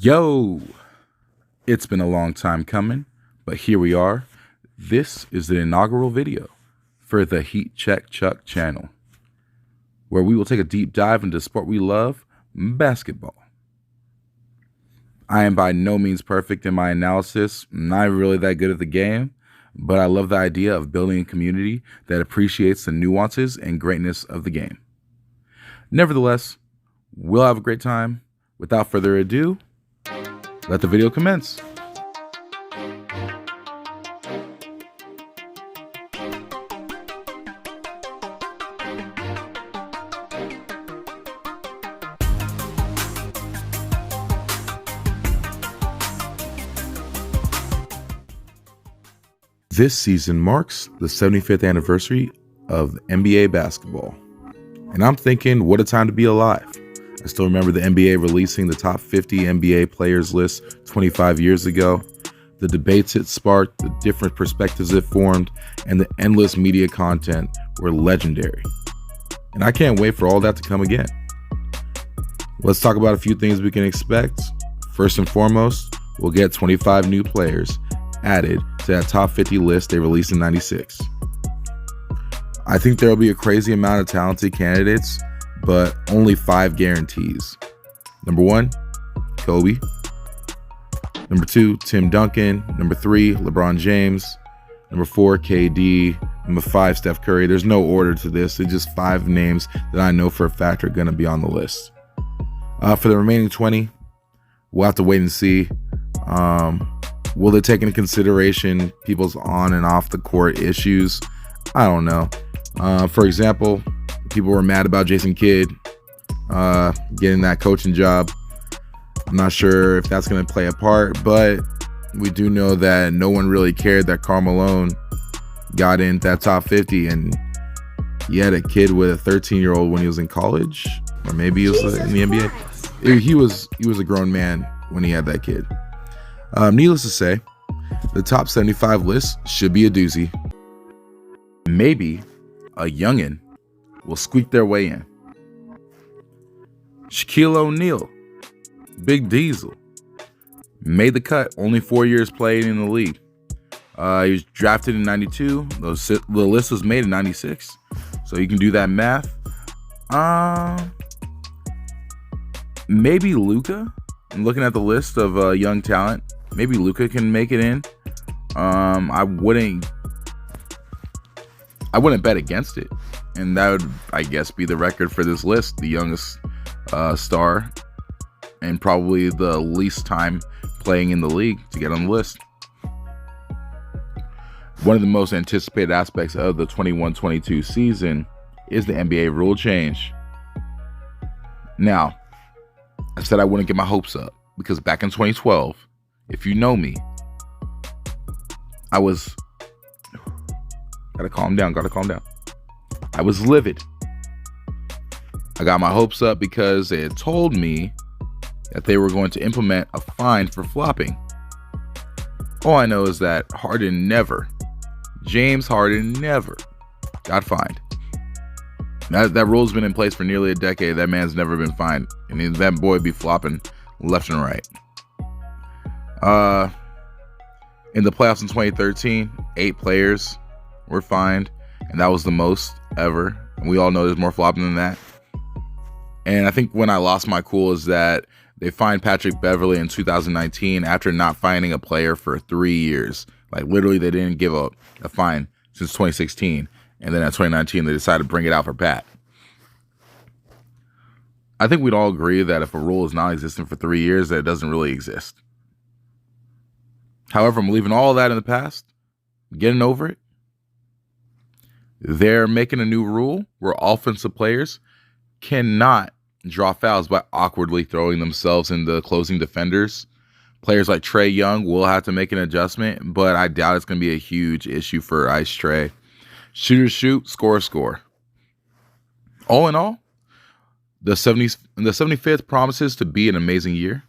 Yo, it's been a long time coming, but here we are. This is the inaugural video for the Heat Check Chuck channel, where we will take a deep dive into the sport we love, basketball. I am by no means perfect in my analysis, not really that good at the game, but I love the idea of building a community that appreciates the nuances and greatness of the game. Nevertheless, we'll have a great time. Without further ado, let the video commence. This season marks the 75th anniversary of NBA basketball. And I'm thinking, what a time to be alive. I still remember the NBA releasing the top 50 NBA players list 25 years ago. The debates it sparked, the different perspectives it formed, and the endless media content were legendary. And I can't wait for all that to come again. Let's talk about a few things we can expect. First and foremost, we'll get 25 new players added to that top 50 list they released in 96. I think there will be a crazy amount of talented candidates, but only 5 guarantees. Number 1, Kobe. Number 2, Tim Duncan. Number 3, LeBron James. Number 4, KD. Number 5, Steph Curry. There's no order to this. It's just 5 names that I know for a fact are going to be on the list. For the remaining 20, we'll have to wait and see. Will they take into consideration people's on and off the court issues? I don't know. For example, people were mad about Jason Kidd getting that coaching job. I'm not sure if that's going to play a part, but we do know that no one really cared that Karl Malone got in that top 50, and he had a kid with a 13-year-old when he was in college, or maybe he was in the NBA. He was a grown man when he had that kid. Needless to say, the top 75 list should be a doozy. Maybe a youngin' will squeak their way in. Shaquille O'Neal, Big Diesel, made the cut, only 4 years played in the league. He was drafted in 92. The list was made in 96. So you can do that math. Maybe Luka. I'm looking at the list of young talent. Maybe Luka can make it in. I wouldn't bet against it. And that would, I guess, be the record for this list. The youngest star and probably the least time playing in the league to get on the list. One of the most anticipated aspects of the 21-22 season is the NBA rule change. Now, I said I wouldn't get my hopes up because back in 2012, if you know me, I was... Gotta calm down. I was livid. I got my hopes up because they had told me that they were going to implement a fine for flopping. All I know is that James Harden never got fined. That rule's been in place for nearly a decade. That man's never been fined. And that boy be flopping left and right. In the playoffs in 2013, 8 players were fined, and that was the most ever. And we all know there's more flopping than that. And I think when I lost my cool is that they fined Patrick Beverley in 2019 after not fining a player for 3 years. Like literally they didn't give a fine since 2016. And then at 2019, they decided to bring it out for Pat. I think we'd all agree that if a rule is non-existent for 3 years, that it doesn't really exist. However, I'm leaving all of that in the past, getting over it. They're making a new rule where offensive players cannot draw fouls by awkwardly throwing themselves into closing defenders. Players like Trae Young will have to make an adjustment, but I doubt it's going to be a huge issue for Ice Trae. Shooters shoot, scorers score. All in all, the 75th promises to be an amazing year.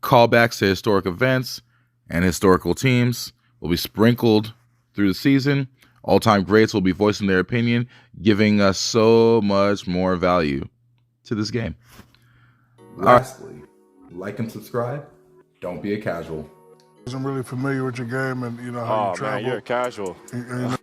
Callbacks to historic events and historical teams will be sprinkled through the season. All-time greats will be voicing their opinion, giving us so much more value to this game. Lastly, like and subscribe. Don't be a casual. I'm really familiar with your game and, you know, how you travel. Man, you're a casual. And,